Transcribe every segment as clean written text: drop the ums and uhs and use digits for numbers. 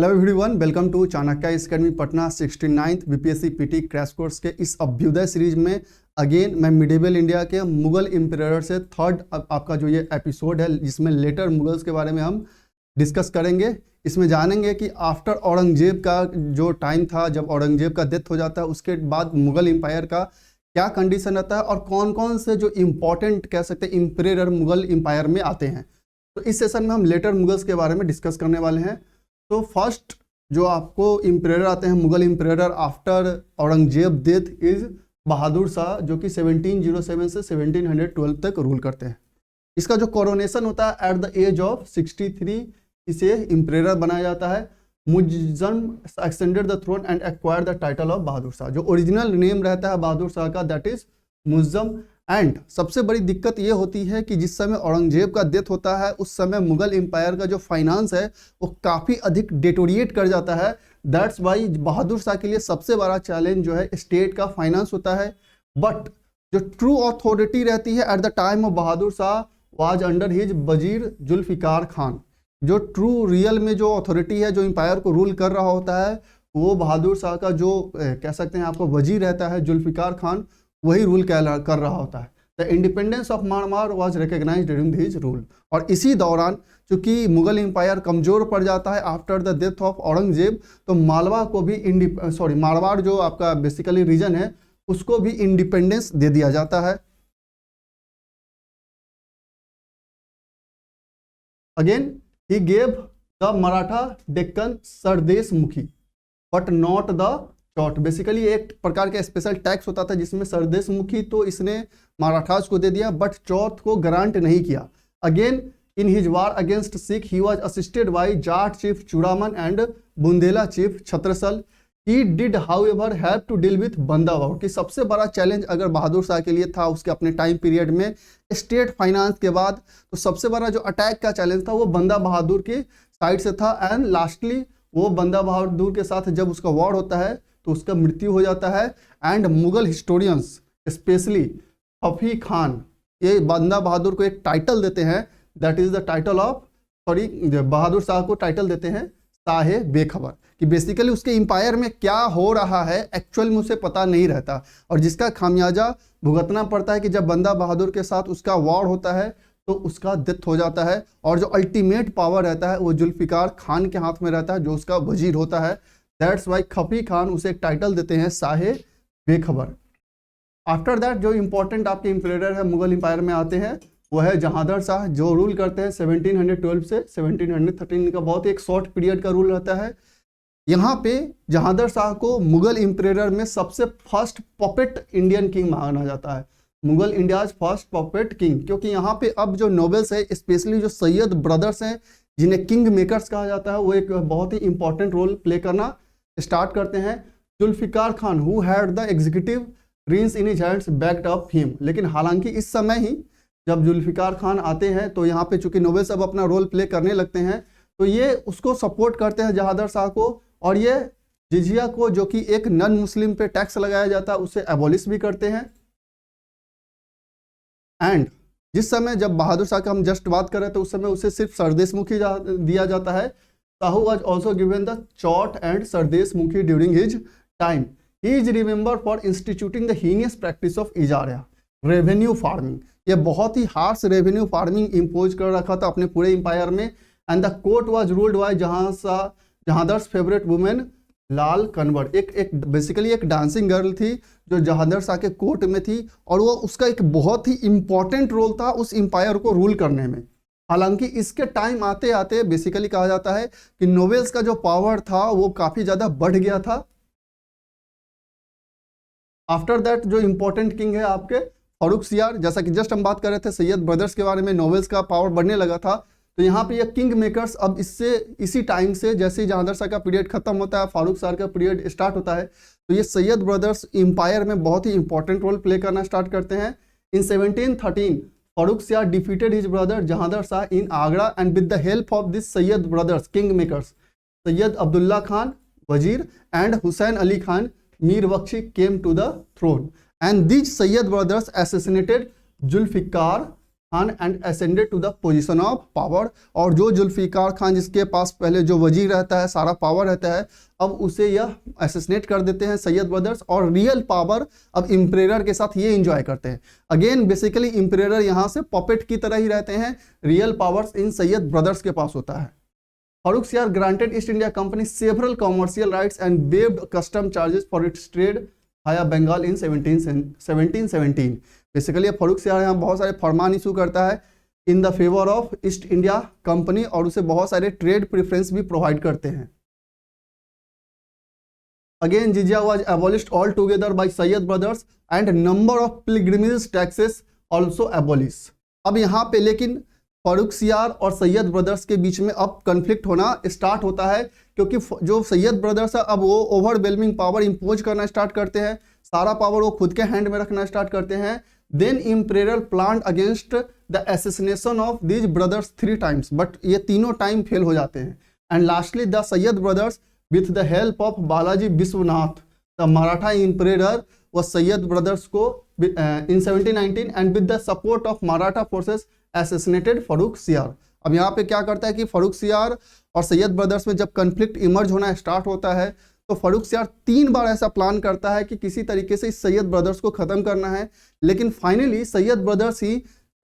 Hello everyone, welcome to Chanakya academy Patna 69th BPSC PT crash course के इस Abhyudaya series में again मैं मिडिवल इंडिया के मुगल एम्परर से थर्ड आपका जो ये एपिसोड है जिसमें लेटर मुगल्स के बारे में हम डिस्कस करेंगे। इसमें जानेंगे कि आफ्टर औरंगजेब का जो टाइम था, जब औरंगजेब का डेथ हो जाता है उसके बाद मुगल एम्पायर का क्या कंडीशन रहता है और कौन कौन से जो इम्पोर्टेंट कह सकते हैं एम्परर मुगल एम्पायर में आते हैं। तो इस सेशन में हम लेटर मुगल्स के बारे में डिस्कस करने वाले हैं। तो फर्स्ट जो आपको इम्परर आते हैं Mughal emperor after Aurangzeb death is Bahadur Shah, जो कि 1707 से 1712 तक रूल करते हैं। इसका जो कोरोनेशन होता है एट द एज ऑफ 63 इसे इम्परर बनाया जाता है। Muazzam extended the throne and acquired the title of Bahadur Shah. जो ओरिजिनल नेम रहता है बहादुर शाह का दैट इज मुज्जम। एंड सबसे बड़ी दिक्कत ये होती है कि जिस समय औरंगजेब का डेथ होता है उस समय मुगल एम्पायर का जो फाइनेंस है वो काफ़ी अधिक डेटोरिएट कर जाता है। दैट्स वाई बहादुर शाह के लिए सबसे बड़ा चैलेंज जो है स्टेट का फाइनेंस होता है। बट जो ट्रू अथॉरिटी रहती है at the time of Bahadur Shah was under his वजीर जुल्फिकार खान। जो ट्रू रियल में जो अथॉरिटी है जो एम्पायर को रूल कर रहा होता है वो बहादुर शाह का जो कह सकते हैं आपको वजीर रहता है जुल्फिकार खान, वही रूल कर रहा होता है। The independence of Myanmar was recognized during his rule. और इसी दौरान चूंकि मुगल एम्पायर कमजोर पड़ जाता है after the death of Aurangzeb, तो मालवा को भी मारवाड़ जो आपका बेसिकली रीजन है उसको भी इंडिपेंडेंस दे दिया जाता है। Again he gave the Maratha Deccan Sardeshmukhi but not the chauth. Basically एक प्रकार का स्पेशल टैक्स होता था जिसमें सरदेश मुखी तो इसने मराठास को दे दिया बट चौथ को ग्रांट नहीं किया। Again in his war against Sikh he was assisted by Jat chief Churaman and Bundela chief Chhatrasal. He did however have to deal with Banda Bahadur. कि सबसे बड़ा चैलेंज अगर बहादुर शाह के लिए था उसके अपने टाइम पीरियड में स्टेट फाइनेंस के बाद, तो सबसे बड़ा जो अटैक का चैलेंज था वो बंदा बहादुर की साइड से था। एंड लास्टली वो बंदा बहादुर के साथ जब उसका वॉर होता है तो उसका मृत्यु हो जाता है। And Mughal historians specially Khafi Khan ये बंदा बहादुर को एक टाइटल देते हैं, that is the title of Bahadur Shah को टाइटल देते हैं शाहे बेखबर। कि बेसिकली उसके एम्पायर में क्या हो रहा है एक्चुअल में उसे पता नहीं रहता और जिसका खामियाजा भुगतना पड़ता है कि जब बंदा बहादुर के साथ उसका वॉर होता है तो उसका डेथ हो जाता है। और जो अल्टीमेट पावर रहता है वो जुल्फिकार खान के हाथ में रहता है जो उसका वजीर होता है। दैट्स वाई खफी खान उसे एक टाइटल देते हैं शाहे बेखबर। आफ्टर दैट जो इंपॉर्टेंट आपके इम्परर है मुगल एम्पायर में आते हैं वो है जहांदर शाह, जो रूल करते हैं 1712 से 1713 का बहुत एक शॉर्ट पीरियड का रूल रहता है। यहाँ पे जहांदर शाह को मुगल एम्परर में सबसे फर्स्ट पपेट इंडियन किंग माना जाता है, Mughal India's first puppet king. क्योंकि यहाँ पे अब जो नोबल्स है स्पेशली जो सैयद ब्रदर्स हैं जिन्हें किंग मेकर्स कहा जाता है वो एक बहुत ही इंपॉर्टेंट रोल प्ले करना स्टार्ट करते हैं। Zulfikar Khan who had the executive reins in his hands backed up him. लेकिन हालांकि इस समय ही जब जुल्फिकार खान आते हैं तो यहाँ पे चूंकि नोबल सब अपना रोल प्ले करने लगते हैं तो ये उसको सपोर्ट करते हैं जहांदर शाह को। और ये जिजिया को जो कि एक नन मुस्लिम पे टैक्स लगाया जाता है उसे एबॉलिश भी करते हैं। एंड जिस समय जब बहादुर शाह का हम जस्ट बात कर रहे थे उस समय उसे सिर्फ सरदेश मुखी दिया जाता है। Sahu was also given the Chauth and Sardesh Mukhi during his time. He is remembered for instituting the heinous practice of ijara revenue farming. ये बहुत ही हार्श रेवेन्यू फार्मिंग इम्पोज कर रखा था अपने पूरे एम्पायर में। And the court was ruled by Jahandar's favourite women Lal Kunwar. एक बेसिकली एक डांसिंग गर्ल थी जो जहांदर शाह के कोर्ट में थी और वो उसका एक बहुत ही इंपॉर्टेंट रोल था उस एम्पायर को रूल करने में। हालांकि इसके टाइम आते आते बेसिकली कहा जाता है कि नोबेल्स का जो पावर था वो काफी ज्यादा बढ़ गया था। आफ्टर दैट जो इंपॉर्टेंट किंग है आपके फर्रुखसियार, जैसा कि जस्ट हम बात कर रहे थे सैयद ब्रदर्स के बारे में, नोबेल्स का पावर बढ़ने लगा था। तो यहाँ पे ये किंग मेकर्स अब इसी टाइम से जैसे ही जहांदर शाह का पीरियड खत्म होता है फर्रुखसियार का पीरियड स्टार्ट होता है तो ये सैयद ब्रदर्स एम्पायर में बहुत ही इंपॉर्टेंट रोल प्ले करना स्टार्ट करते हैं। इन 1713 Farrukhsiyar defeated his brother Jahandar Shah in Agra and with the help of these Sayyid brothers, kingmakers, Sayyid Abdullah Khan, Wazir and Hussain Ali Khan, Mir Bakshi came to the throne. And these Sayyid brothers assassinated Zulfikar Khan and ascended to the position of power. और जो जुल्फिकार खान जिसके पास पहले जो वजीर रहता है, सारा power रहता है, अब उसे यह असैसिनेट कर देते हैं सैयद ब्रदर्स, और रियल पावर अब इम्परेटर के साथ ये एंजॉय करते हैं। अगेन बेसिकली इम्परेटर यहाँ से पपेट की तरह ही रहते हैं, real powers in Sayyid brothers के पास होता है। Farrukhsiyar granted East India Company several commercial rights and waived custom charges for its trade via Bengal in 1717। Basically फारूखसियार यहाँ बहुत सारे फरमान इशू करता है in the favour of East India company, और उसे बहुत सारे ट्रेड प्रेफरेंस भी प्रोवाइड करते हैं। Again jizya was abolished all together by Sayyid brothers and number of pilgrimage taxes also abolish. अब यहाँ पे लेकिन फारूखसियार और सैयद ब्रदर्स के बीच में अब कन्फ्लिक्ट होना स्टार्ट होता है, क्योंकि जो सैयद ब्रदर्स है अब वो ओवरवेलमिंग पावर इंपोज करना स्टार्ट करते हैं, सारा पावर वो खुद के हैंड में रखना स्टार्ट करते हैं। Then imperial plan against the assassination of these brothers 3 times, but ये तीनों टाइम फेल हो जाते हैं। And lastly the Sayyid brothers with the help of Balaji Vishwanath the Maratha emperor व सैयद ब्रदर्स को in 1719 and with the support of Maratha forces assassinated Farrukhsiyar. अब यहाँ पे क्या करता है कि फारूखसियार और सैयद ब्रदर्स में जब कन्फ्लिक्ट इमर्ज होना स्टार्ट होता है तो फारूखसियार 3 बार ऐसा प्लान करता है कि किसी तरीके से इस सैयद ब्रदर्स को खत्म करना है, लेकिन फाइनली सैयद ब्रदर्स ही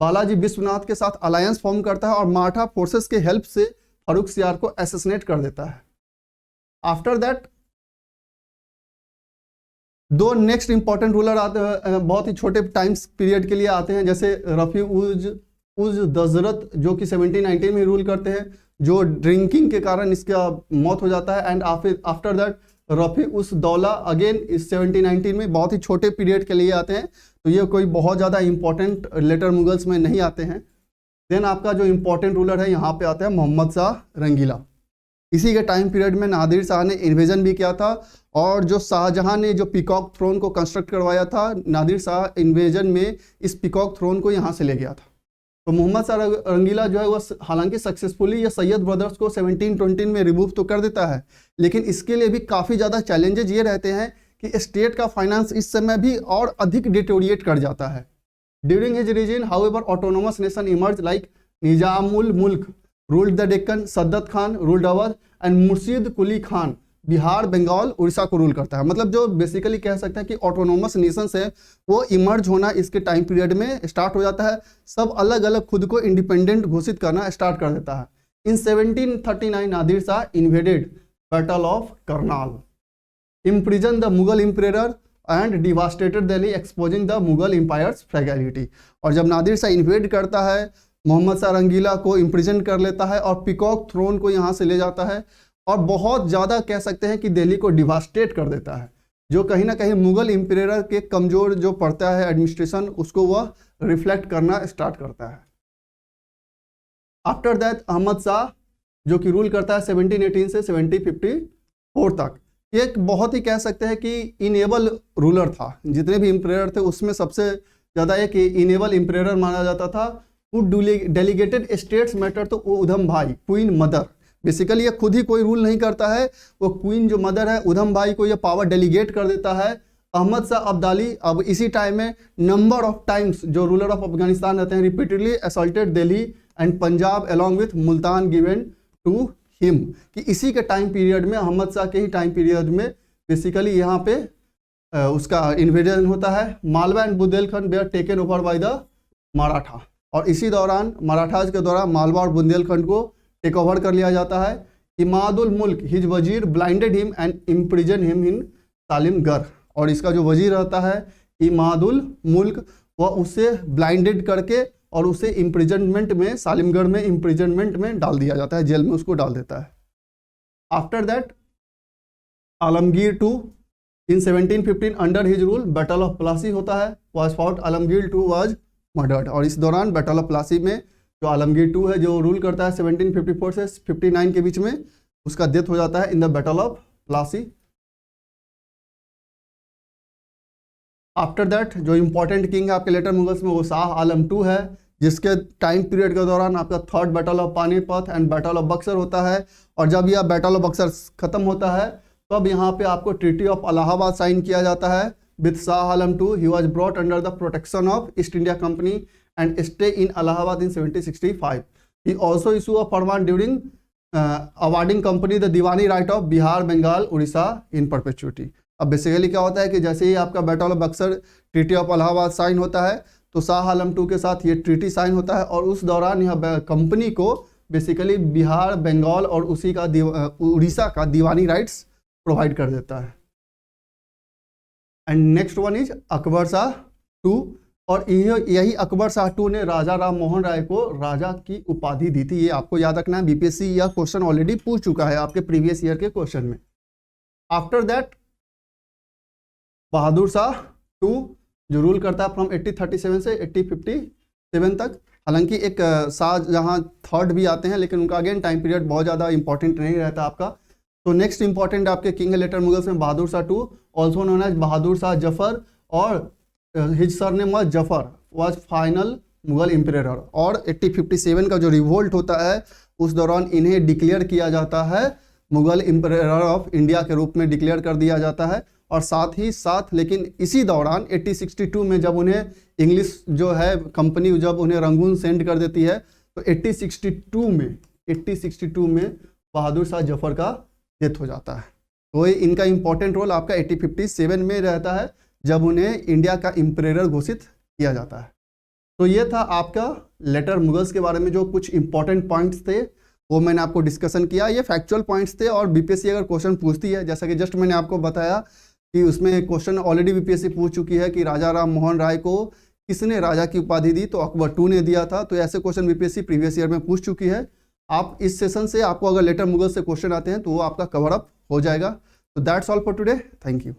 बालाजी विश्वनाथ के साथ अलायंस फॉर्म करता है और मराठा फोर्सेस के हेल्प से फारूखसियार को असैसिनेट कर देता है। After that 2 next important ruler आते हैं, बहुत ही छोटे टाइम्स पीरियड के लिए आते हैं, जैसे रफी उज दजरत जो कि 1719 में रूल करते हैं, जो ड्रिंकिंग के कारण इसका मौत हो जाता है। एंड आफ्टर दैट रफी उस दौला अगेन इस 1719 में, बहुत ही छोटे पीरियड के लिए आते हैं, तो ये कोई बहुत ज़्यादा इंपॉर्टेंट लेटर मुगल्स में नहीं आते हैं। देन आपका जो इंपॉर्टेंट रूलर है यहाँ पे आता है मोहम्मद शाह रंगीला। इसी के टाइम पीरियड में नादिर शाह ने इन्वेजन भी किया था, और जो शाहजहां ने जो पीकॉक थ्रोन को कंस्ट्रक्ट करवाया था, नादिर शाह इन्वेजन में इस पीकॉक थ्रोन को यहाँ से ले गया था। तो मोहम्मद शाह रंगीला जो है वह हालांकि सक्सेसफुली ये सैयद ब्रदर्स को 1720 में रिमूव तो कर देता है, लेकिन इसके लिए भी काफ़ी ज़्यादा चैलेंजेस ये रहते हैं कि स्टेट का फाइनेंस इस समय भी और अधिक डिटोरिएट कर जाता है। During his reign however autonomous nation emerge like Nizamul Mulk ruled the Deccan, Saadat Khan ruled Awadh and Murshid Quli Khan Bihar, Bengal, Orissa को रूल करता है। मतलब जो बेसिकली कह सकते हैं कि ऑटोनोमस नेशंस है वो इमर्ज होना इसके टाइम पीरियड में स्टार्ट हो जाता है, सब अलग अलग खुद को इंडिपेंडेंट घोषित करना स्टार्ट कर देता है। In 1739 Nadir Shah invaded battle of Karnal, imprison the Mughal emperor and devastated Delhi exposing the Mughal empire's fragility. और जब नादिर शाह इन्वेड करता है, मोहम्मद शाह रंगीला को इम्प्रिजन कर लेता है और पीकॉक थ्रोन को यहाँ से ले जाता है, और बहुत ज़्यादा कह सकते हैं कि दिल्ली को डिवास्टेट कर देता है, जो कहीं ना कहीं मुगल इम्पेरर के कमज़ोर जो पड़ता है एडमिनिस्ट्रेशन, उसको वह रिफ्लेक्ट करना स्टार्ट करता है। आफ्टर दैट अहमद शाह जो कि रूल करता है 1718 से 1754 तक, एक बहुत ही कह सकते हैं कि इनेबल रूलर था। जितने भी इम्पेरर थे उसमें सबसे ज़्यादा एक इनेबल इम्पेरर माना जाता था। वो डेलीगेटेड स्टेट्स मैटर तो उधम भाई, क्वीन मदर, बेसिकली ये खुद ही कोई रूल नहीं करता है, वो क्वीन जो मदर है उधम भाई को ये पावर डेलीगेट कर देता है। अहमद शाह अब्दाली अब इसी टाइम में नंबर ऑफ टाइम्स जो रूलर ऑफ अफगानिस्तान रहते हैं repeatedly assaulted Delhi and Punjab along with Multan given to him, कि इसी के टाइम पीरियड में, अहमद शाह के ही टाइम पीरियड में बेसिकली यहाँ पे उसका इन्वेजन होता है। Malwa and Bundelkhand were taken over by the Maratha, और इसी दौरान मराठाज के द्वारा मालवा और बुंदेलखंड को टेक ओवर कर लिया जाता है। Imadul Mulk his wazir blinded him and imprison him in Salimgarh, और इसका जो वजीर रहता है इमादुल मुल्क, वह उसे ब्लाइंडेड करके और उसे इम्प्रिजनमेंट में, सालिमगढ़ में इम्प्रिजनमेंट में डाल दिया जाता है, जेल में उसको डाल देता है। After that Alamgir two in 1715 under his rule battle of Plassey होता है, was fought Alamgir two was murdered, और इस दौरान बैटल ऑफ प्लासी में जो आलमगीर टू है जो रूल करता है 1754 से 59 के बीच में, उसका डेथ हो जाता है in the battle of Plassey. After that जो इंपॉर्टेंट किंग है आपके लेटर मुगल्स में वो शाह आलम टू है, जिसके टाइम पीरियड के दौरान आपका 3rd battle of Panipat and battle of Buxar होता है। और जब यह बैटल ऑफ बक्सर खत्म होता है तो अब यहाँ पे आपको ट्रीटी ऑफ इलाहाबाद साइन किया जाता है with Shah Alam two. He was brought under the protection of East India Company and stay in Allahabad in 1765. He also issued a farman during awarding company the Diwani right of Bihar, Bengal, Odisha in perpetuity. अब basically क्या होता है कि जैसे ही आपका battle of Buxar treaty of Allahabad sign होता है तो शाह आलम II के साथ ये ट्रीटी साइन होता है और उस दौरान यह कंपनी को बेसिकली बिहार, बंगाल और उसी का उड़ीसा का दीवानी राइट्स प्रोवाइड कर देता है. And next one is Akbar Shah II, और यही अकबर शाह II ने राजा राम मोहन राय को राजा की उपाधि दी थी. ये आपको याद रखना है, बीपीएससी यह क्वेश्चन ऑलरेडी पूछ चुका है आपके प्रीवियस ईयर के क्वेश्चन में. After that Bahadur Shah II जो रूल करता है फ्रॉम 1837 से 1857 तक. हालांकि एक शाहजहां III भी आते हैं लेकिन उनका अगेन टाइम पीरियड बहुत ज़्यादा इंपॉर्टेंट नहीं रहता आपका. तो नेक्स्ट इंपॉर्टेंट आपके किंग लेटर मुगल्स में Bahadur Shah II, also known as Bahadur Shah Zafar, और his surname was Zafar, was final Mughal imperator. और 1857 का जो रिवोल्ट होता है उस दौरान इन्हें डिक्लेयर किया जाता है मुगल इम्परेटर ऑफ इंडिया के रूप में डिक्लेयर कर दिया जाता है. और साथ ही साथ लेकिन इसी दौरान 1862 में जब उन्हें इंग्लिश जो है कंपनी जब उन्हें रंगून सेंड कर देती है तो 1862 में बहादुर शाह जफर का डेथ हो जाता है. तो ये इनका इंपॉर्टेंट रोल आपका 1857 में रहता है जब उन्हें इंडिया का इम्परेटर घोषित किया जाता है. तो ये था आपका लेटर मुगल्स के बारे में जो कुछ इंपॉर्टेंट पॉइंट्स थे वो मैंने आपको डिस्कशन किया. ये फैक्चुअल पॉइंट्स थे और बीपीएससी अगर क्वेश्चन पूछती है जैसा कि जस्ट मैंने आपको बताया कि उसमें क्वेश्चन ऑलरेडी बीपीएससी पूछ चुकी है कि राजा राम मोहन राय को किसने राजा की उपाधि दी, तो अकबर II ने दिया था. तो ऐसे क्वेश्चन बीपीएससी प्रीवियस ईयर में पूछ चुकी है. आप इस सेशन से आपको अगर लेटर मुगल से क्वेश्चन आते हैं तो वो आपका कवर अप हो जाएगा. तो that's all for today. Thank you.